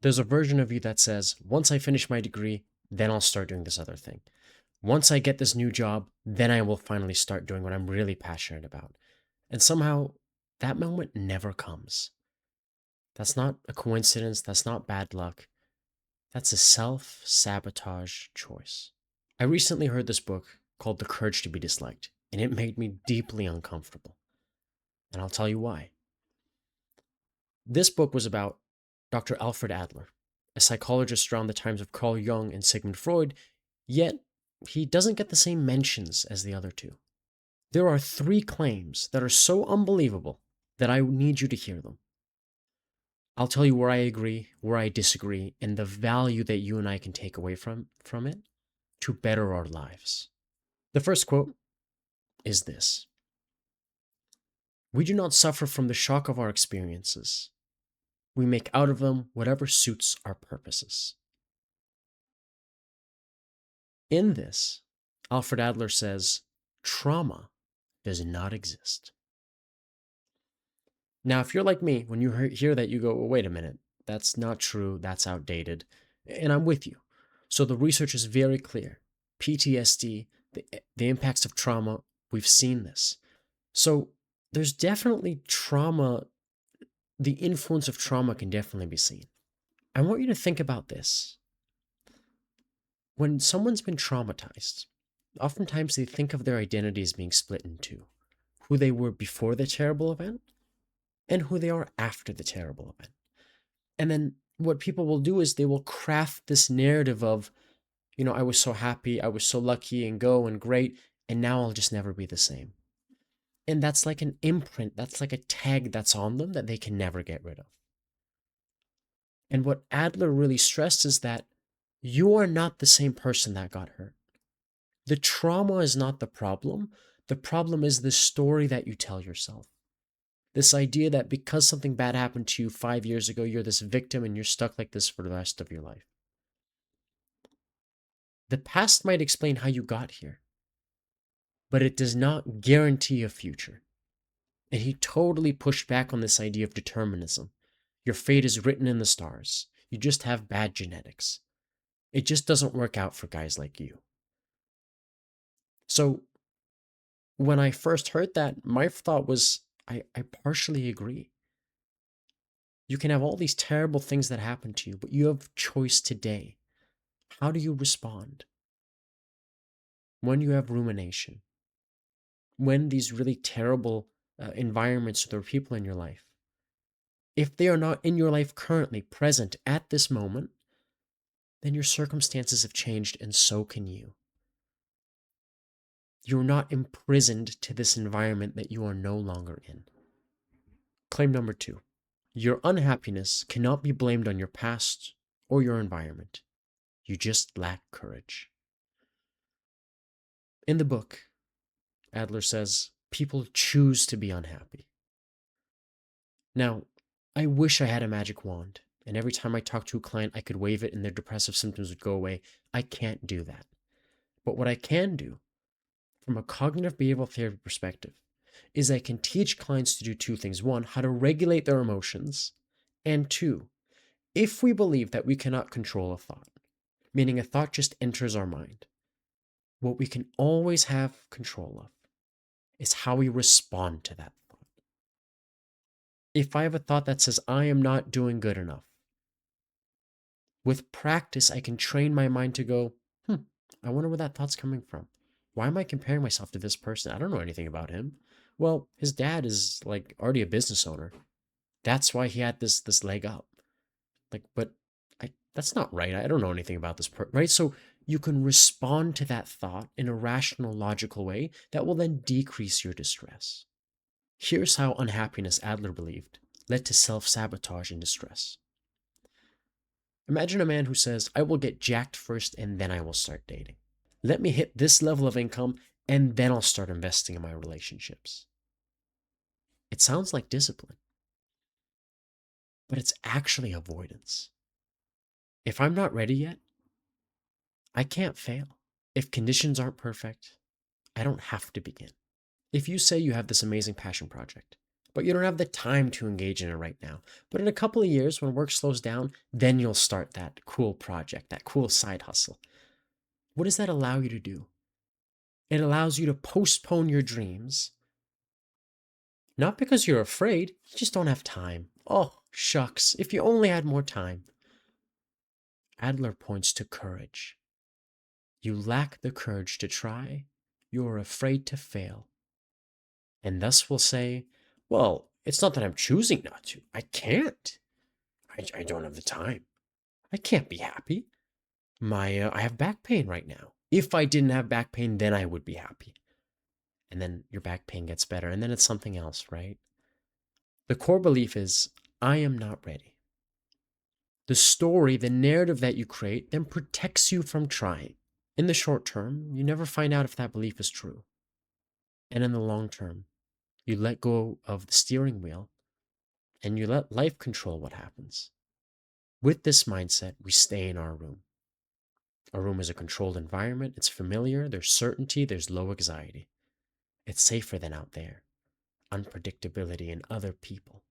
There's a version of you that says, once I finish my degree, then I'll start doing this other thing. Once I get this new job, then I will finally start doing what I'm really passionate about. And somehow that moment never comes. That's not a coincidence. That's not bad luck. That's a self-sabotage choice. I recently heard this book called The Courage to be Disliked, and it made me deeply uncomfortable. And I'll tell you why. This book was about Dr. Alfred Adler, a psychologist around the times of Carl Jung and Sigmund Freud, yet he doesn't get the same mentions as the other two. There are 3 claims that are so unbelievable that I need you to hear them. I'll tell you where I agree, where I disagree, and the value that you and I can take away from it to better our lives. The first quote is this: "We do not suffer from the shock of our experiences. We make out of them whatever suits our purposes." In this, Alfred Adler says, trauma does not exist. Now, if you're like me, when you hear that, you go, well, wait a minute, that's not true, that's outdated. And I'm with you. So the research is very clear. PTSD, the impacts of trauma, we've seen this. So there's definitely trauma, the influence of trauma can definitely be seen. I want you to think about this. When someone's been traumatized, oftentimes they think of their identity as being split in two: who they were before the terrible event and who they are after the terrible event. And then what people will do is they will craft this narrative of, I was so happy, I was so lucky and go and great, and now I'll just never be the same. And that's like an imprint, that's like a tag that's on them that they can never get rid of. And what Adler really stressed is that you are not the same person that got hurt. The trauma is not the problem. The problem is the story that you tell yourself. This idea that because something bad happened to you 5 years ago, you're this victim and you're stuck like this for the rest of your life. The past might explain how you got here, but it does not guarantee a future. And he totally pushed back on this idea of determinism. Your fate is written in the stars. You just have bad genetics. It just doesn't work out for guys like you. So when I first heard that, my thought was, I partially agree. You can have all these terrible things that happen to you, but you have choice today. How do you respond? When you have rumination, when these really terrible environments or there are people in your life, if they are not in your life currently, present at this moment, then your circumstances have changed and so can you. You're not imprisoned to this environment that you are no longer in. Claim number 2. Your unhappiness cannot be blamed on your past or your environment. You just lack courage. In the book, Adler says, people choose to be unhappy. Now, I wish I had a magic wand, and every time I talk to a client, I could wave it and their depressive symptoms would go away. I can't do that. But what I can do, from a cognitive behavioral therapy perspective, is I can teach clients to do 2 things. 1, how to regulate their emotions, and 2, if we believe that we cannot control a thought, meaning a thought just enters our mind, what we can always have control of is how we respond to that thought. If I have a thought that says, I am not doing good enough, with practice, I can train my mind to go, I wonder where that thought's coming from. Why am I comparing myself to this person? I don't know anything about him. Well, his dad is like already a business owner. That's why he had this leg up. But that's not right. I don't know anything about this person, right? So you can respond to that thought in a rational, logical way that will then decrease your distress. Here's how unhappiness, Adler believed, led to self-sabotage and distress. Imagine a man who says, I will get jacked first and then I will start dating. Let me hit this level of income and then I'll start investing in my relationships. It sounds like discipline, but it's actually avoidance. If I'm not ready yet, I can't fail. If conditions aren't perfect, I don't have to begin. If you say you have this amazing passion project, but you don't have the time to engage in it right now. But in a couple of years, when work slows down, then you'll start that cool project, that cool side hustle. What does that allow you to do? It allows you to postpone your dreams, not because you're afraid, you just don't have time. Oh, shucks, if you only had more time. Adler points to courage. You lack the courage to try, you are afraid to fail. And thus will say, well, it's not that I'm choosing not to. I can't. I don't have the time. I can't be happy. I have back pain right now. If I didn't have back pain, then I would be happy. And then your back pain gets better, and then it's something else, right? The core belief is, I am not ready. The story, the narrative that you create, then protects you from trying. In the short term, you never find out if that belief is true. And in the long term, you let go of the steering wheel and you let life control what happens. With this mindset, we stay in our room. Our room is a controlled environment. It's familiar. There's certainty. There's low anxiety. It's safer than out there. Unpredictability in other people.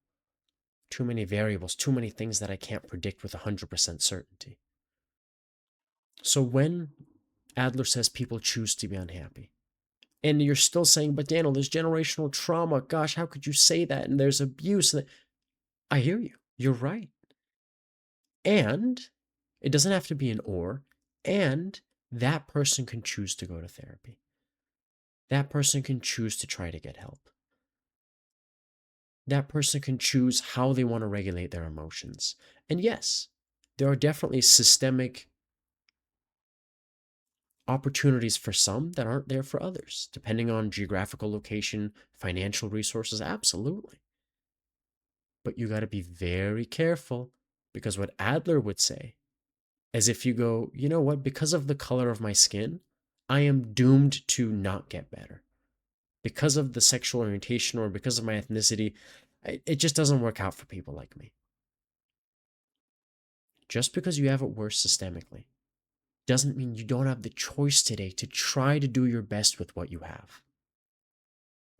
Too many variables, too many things that I can't predict with 100% certainty. So when Adler says people choose to be unhappy, and you're still saying, but Daniel, there's generational trauma. Gosh, how could you say that? And there's abuse. I hear you. You're right. And it doesn't have to be an or, and that person can choose to go to therapy. That person can choose to try to get help. That person can choose how they want to regulate their emotions. And yes, there are definitely systemic opportunities for some that aren't there for others, depending on geographical location, financial resources, absolutely. But you got to be very careful, because what Adler would say is, if you go, you know what, because of the color of my skin, I am doomed to not get better. Because of the sexual orientation or because of my ethnicity, it just doesn't work out for people like me. Just because you have it worse systemically doesn't mean you don't have the choice today to try to do your best with what you have.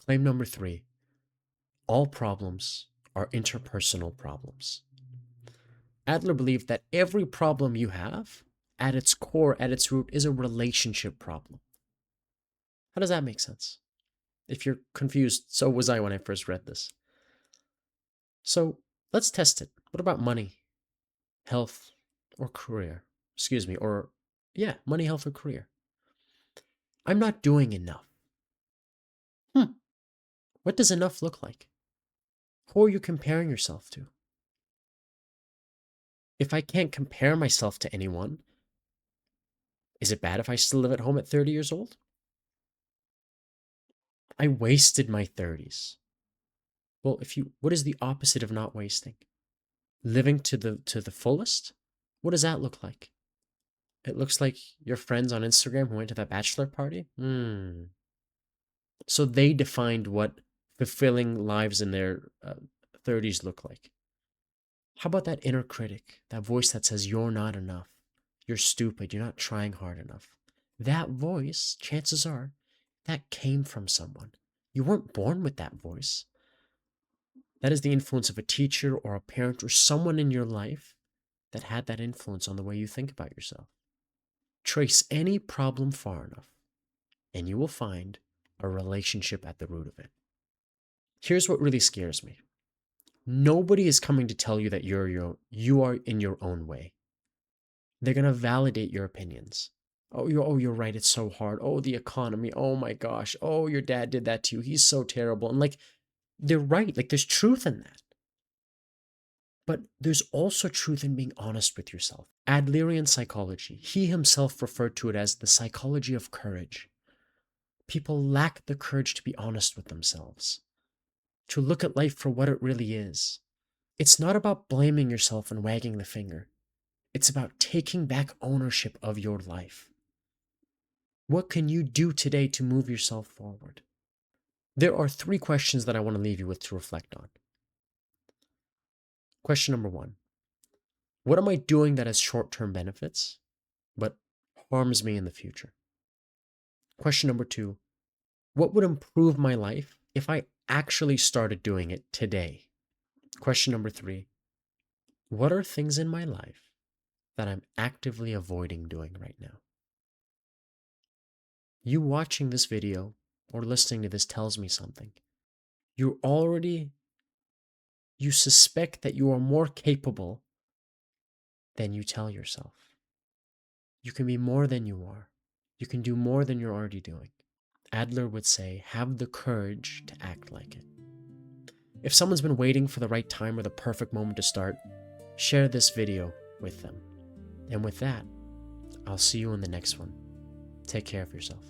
Claim number 3, all problems are interpersonal problems. Adler believed that every problem you have, at its core, at its root, is a relationship problem. How does that make sense? If you're confused, so was I when I first read this. So let's test it. What about money, health, or career? Money, health, or career. I'm not doing enough. What does enough look like? Who are you comparing yourself to? If I can't compare myself to anyone, is it bad if I still live at home at 30 years old? I wasted my 30s. Well, what is the opposite of not wasting? Living to the fullest? What does that look like? It looks like your friends on Instagram who went to that bachelor party. So they defined what fulfilling lives in their 30s look like. How about that inner critic, that voice that says you're not enough, you're stupid, you're not trying hard enough? That voice, chances are, that came from someone. You weren't born with that voice. That is the influence of a teacher or a parent or someone in your life that had that influence on the way you think about yourself. Trace any problem far enough, and you will find a relationship at the root of it. Here's what really scares me. Nobody is coming to tell you that you are in your own way. They're going to validate your opinions. Oh, you're right. It's so hard. Oh, the economy. Oh my gosh. Oh, your dad did that to you. He's so terrible. And they're right. There's truth in that. But there's also truth in being honest with yourself. Adlerian psychology, he himself referred to it as the psychology of courage. People lack the courage to be honest with themselves, to look at life for what it really is. It's not about blaming yourself and wagging the finger. It's about taking back ownership of your life. What can you do today to move yourself forward? There are 3 questions that I want to leave you with to reflect on. Question number 1. What am I doing that has short-term benefits, but harms me in the future? Question number 2. What would improve my life if I actually started doing it today. Question number 3. What are things in my life that I'm actively avoiding doing right now? You watching this video or listening to this tells me something. You suspect that you are more capable than you tell yourself. You can be more than you are. You can do more than you're already doing. Adler would say, have the courage to act like it. If someone's been waiting for the right time or the perfect moment to start, share this video with them. And with that, I'll see you in the next one. Take care of yourself.